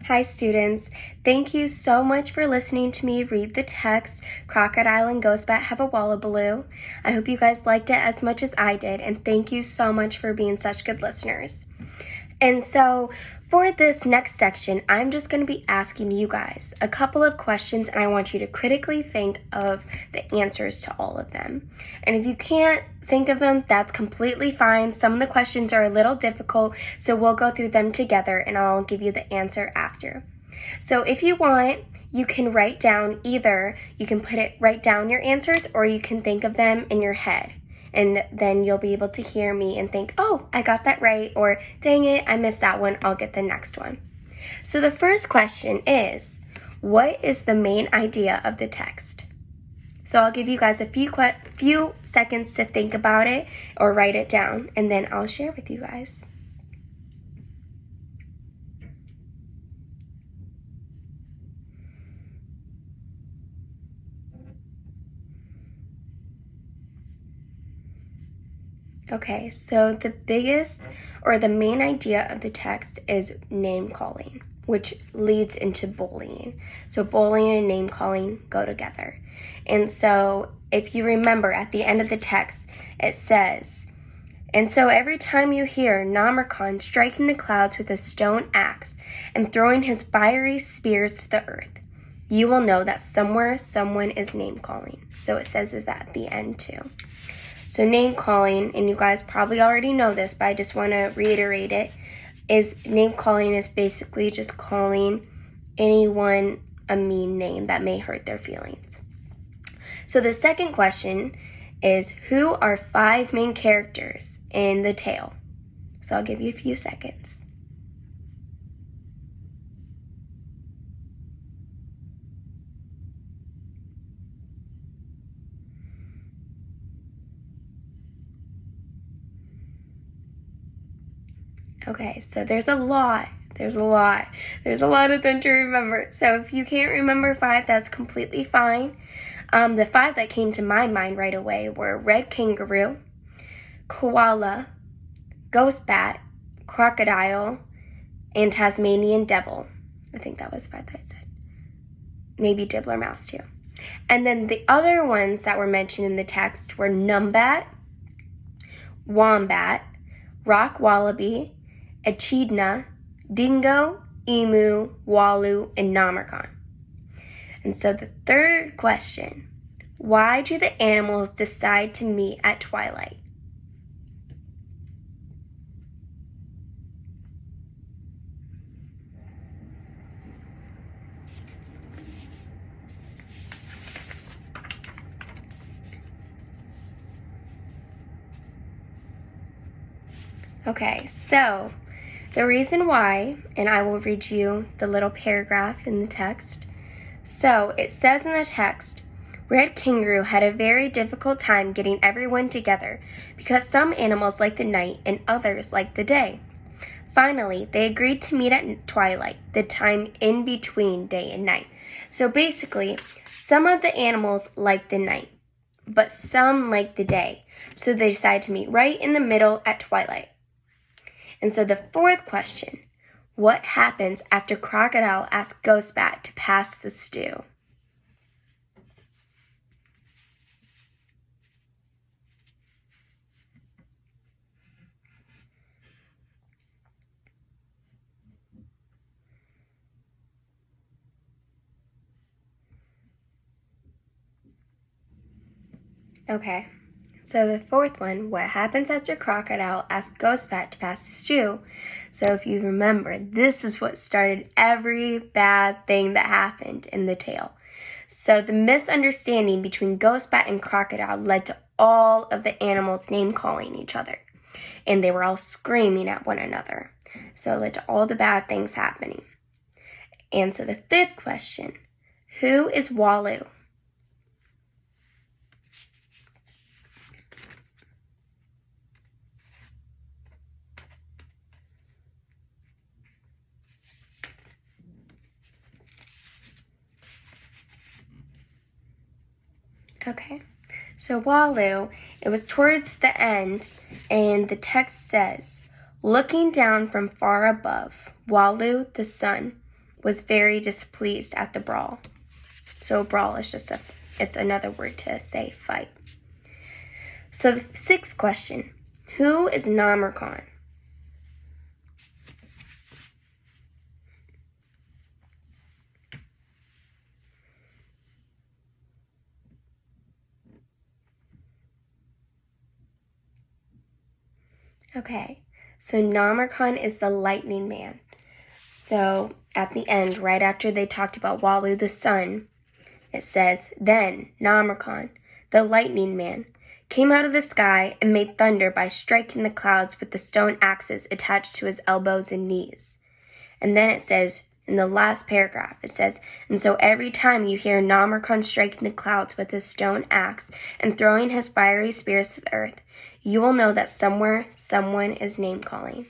Hi students, thank you so much for listening to me read the text, Crocodile and Ghostbat Have a Wallabaloo. I hope you guys liked it as much as I did, and thank you so much for being such good listeners. And so for this next section, I'm just going to be asking you guys a couple of questions, and I want you to critically think of the answers to all of them. And if you can't think of them, that's completely fine. Some of the questions are a little difficult, so we'll go through them together and I'll give you the answer after. So if you want, you can write down write down your answers, or you can think of them in your head. And then you'll be able to hear me and think, oh, I got that right, or dang it, I missed that one, I'll get the next one. So the first question is, what is the main idea of the text? So I'll give you guys a few seconds to think about it or write it down, and then I'll share with you guys. Okay, so the main idea of the text is name calling, which leads into bullying. So bullying and name calling go together. And so if you remember at the end of the text, it says, and so every time you hear Namarkon striking the clouds with a stone axe and throwing his fiery spears to the earth, you will know that somewhere someone is name calling. So it says that at the end too. So name calling, and you guys probably already know this, but I just want to reiterate it, is name calling is basically just calling anyone a mean name that may hurt their feelings. So the second question is, who are 5 main characters in the tale? So I'll give you a few seconds. Okay, so there's a lot of them to remember. So if you can't remember 5, that's completely fine. The 5 that came to my mind right away were Red Kangaroo, Koala, Ghostbat, Crocodile, and Tasmanian Devil. I think that was 5 that I said. Maybe Dibbler Mouse too. And then the other ones that were mentioned in the text were Numbat, Wombat, Rock Wallaby, Echidna, Dingo, Emu, Waloo, and Namarkon. And so the third question, why do the animals decide to meet at twilight? Okay, so the reason why, and I will read you the little paragraph in the text. So it says in the text, Red Kangaroo had a very difficult time getting everyone together because some animals like the night and others like the day. Finally, they agreed to meet at twilight, the time in between day and night. So basically, some of the animals like the night, but some like the day. So they decide to meet right in the middle at twilight. And so the fourth question, what happens after Crocodile asks Ghostbat to pass the stew? Okay, so the fourth one, what happens after Crocodile asks Ghostbat to pass the stew? So if you remember, this is what started every bad thing that happened in the tale. So the misunderstanding between Ghostbat and Crocodile led to all of the animals name calling each other. And they were all screaming at one another. So it led to all the bad things happening. And so the fifth question, who is Waloo? Okay, so Waloo, it was towards the end, and the text says, looking down from far above, Waloo the sun was very displeased at the brawl. So brawl is just it's another word to say fight. So the sixth question, who is Namarkon? Okay, so Namarkon is the lightning man. So at the end, right after they talked about Walu the sun, it says, then Namarkon, the lightning man, came out of the sky and made thunder by striking the clouds with the stone axes attached to his elbows and knees. And then it says, in the last paragraph, it says, and so every time you hear Namarkon striking the clouds with his stone axe and throwing his fiery spears to the earth, you will know that somewhere someone is name-calling.